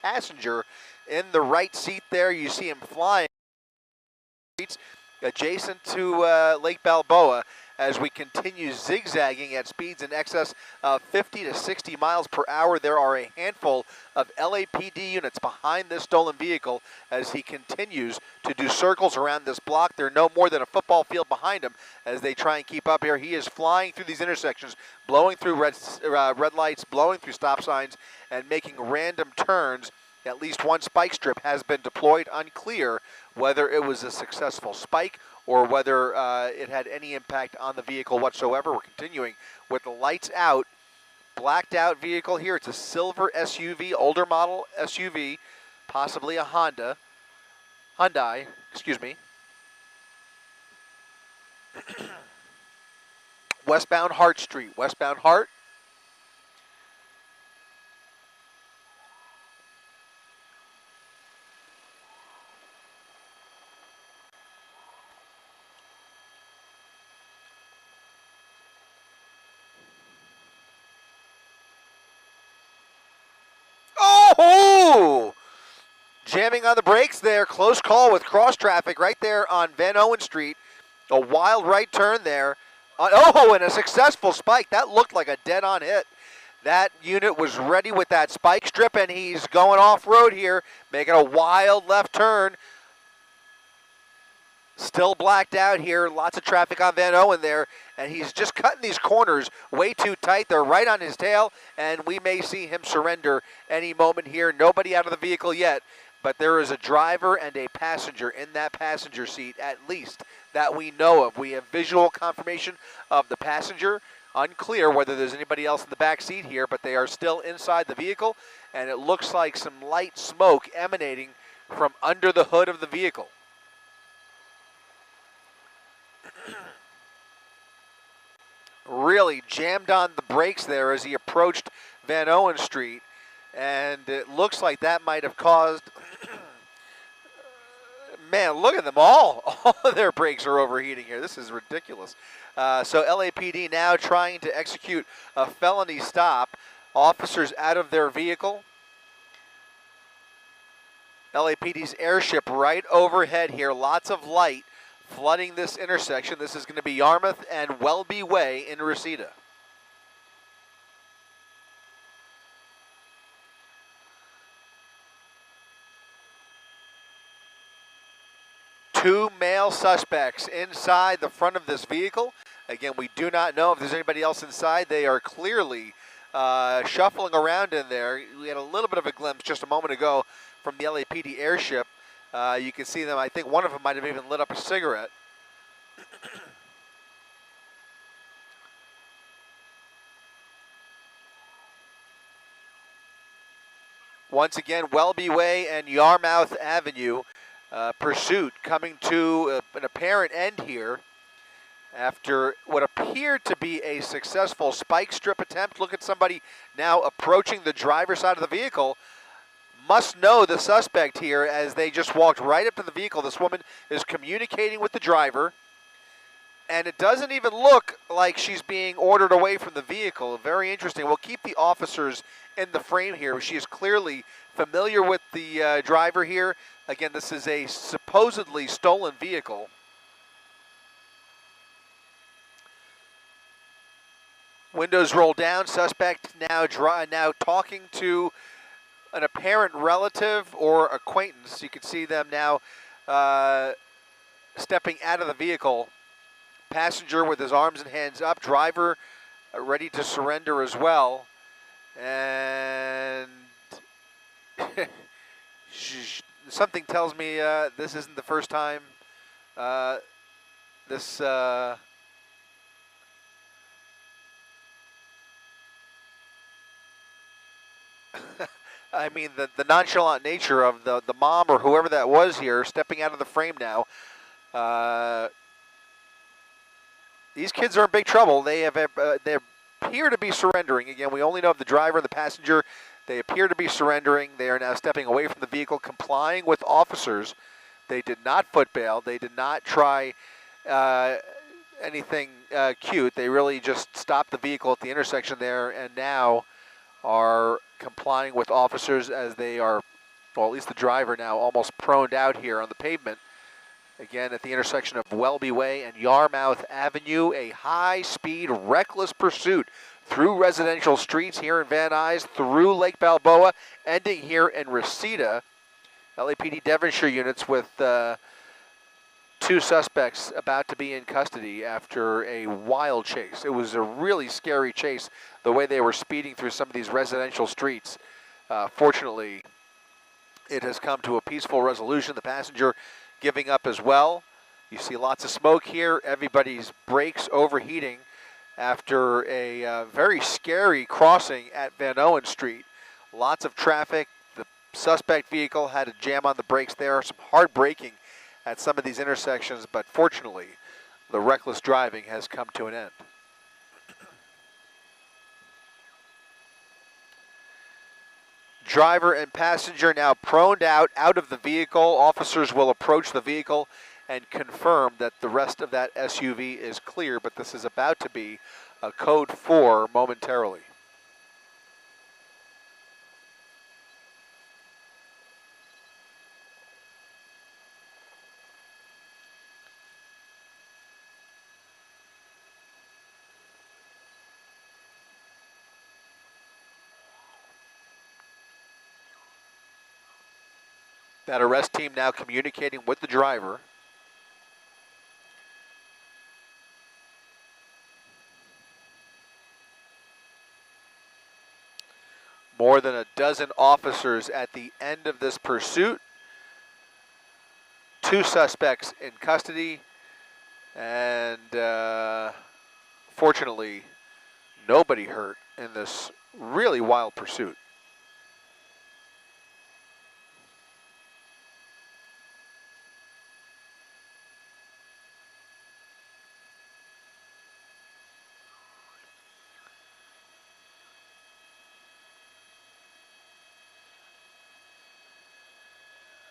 passenger in the right seat there. You see him flying adjacent to Lake Balboa as we continue zigzagging at speeds in excess of 50 to 60 miles per hour. There are a handful of LAPD units behind this stolen vehicle as he continues to do circles around this block. They're no more than a football field behind him as they try and keep up here. He is flying through these intersections, blowing through red lights, blowing through stop signs, and making random turns. At least one spike strip has been deployed. Unclear whether it was a successful spike or whether it had any impact on the vehicle whatsoever. We're continuing with the lights out, blacked out vehicle here. It's a silver SUV, older model SUV, possibly a Hyundai, excuse me. Westbound Hart Street, westbound Hart. Oh! Jamming on the brakes there. Close call with cross traffic right there on Van Owen Street. A wild right turn there. Oh, and a successful spike. That looked like a dead-on hit. That unit was ready with that spike strip, and he's going off-road here, making a wild left turn. Still blacked out here. Lots of traffic on Van Owen there, and he's just cutting these corners way too tight. They're right on his tail, and we may see him surrender any moment here. Nobody out of the vehicle yet, but there is a driver and a passenger in that passenger seat, at least, that we know of. We have visual confirmation of the passenger. Unclear whether there's anybody else in the back seat here, but they are still inside the vehicle, and it looks like some light smoke emanating from under the hood of the vehicle. Really jammed on the brakes there as he approached Van Owen Street, and it looks like that might have caused man, look at them all. All of their brakes are overheating here. This is ridiculous. So LAPD now trying to execute a felony stop. Officers out of their vehicle. LAPD's airship right overhead here. Lots of light flooding this intersection. This is going to be Yarmouth and Welby Way in Reseda. Two male suspects inside the front of this vehicle. Again, we do not know if there's anybody else inside. They are clearly shuffling around in there. We had a little bit of a glimpse just a moment ago from the LAPD airship. You can see them. I think one of them might have even lit up a cigarette. Once again, Welby Way and Yarmouth Avenue. Pursuit coming to an apparent end here after what appeared to be a successful spike strip attempt. Look at somebody now approaching the driver's side of the vehicle. Must know the suspect here as they just walked right up to the vehicle. This woman is communicating with the driver, and it doesn't even look like she's being ordered away from the vehicle. Very interesting. We'll keep the officers in the frame here. She is clearly familiar with the driver here. Again, this is a supposedly stolen vehicle. Windows roll down. Suspect now talking to an apparent relative or acquaintance. You can see them now stepping out of the vehicle. Passenger with his arms and hands up. Driver ready to surrender as well. And something tells me this isn't the first time this I mean, the nonchalant nature of the mom or whoever that was here stepping out of the frame now. These kids are in big trouble. They appear to be surrendering. Again, we only know of the driver and the passenger. They appear to be surrendering. They are now stepping away from the vehicle, complying with officers. They did not foot bail. They did not try anything cute. They really just stopped the vehicle at the intersection there and now are complying with officers as they are well, at least the driver now almost proned out here on the pavement. Again, at the intersection of Welby Way and Yarmouth Avenue, a high-speed, reckless pursuit through residential streets here in Van Nuys, through Lake Balboa, ending here in Reseda. LAPD Devonshire units with two suspects about to be in custody after a wild chase. It was a really scary chase, the way they were speeding through some of these residential streets. Fortunately, it has come to a peaceful resolution. The passenger giving up as well. You see lots of smoke here. Everybody's brakes overheating after a very scary crossing at Van Owen Street. Lots of traffic. The suspect vehicle had to jam on the brakes there. Some hard braking at some of these intersections, but fortunately, the reckless driving has come to an end. Driver and passenger now proned out of the vehicle. Officers will approach the vehicle and confirm that the rest of that SUV is clear, but this is about to be a code 4 momentarily. That arrest team now communicating with the driver. More than a dozen officers at the end of this pursuit. 2 suspects in custody, and fortunately, nobody hurt in this really wild pursuit.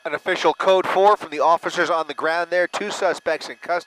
An official code 4 from the officers on the ground there. 2 suspects in custody.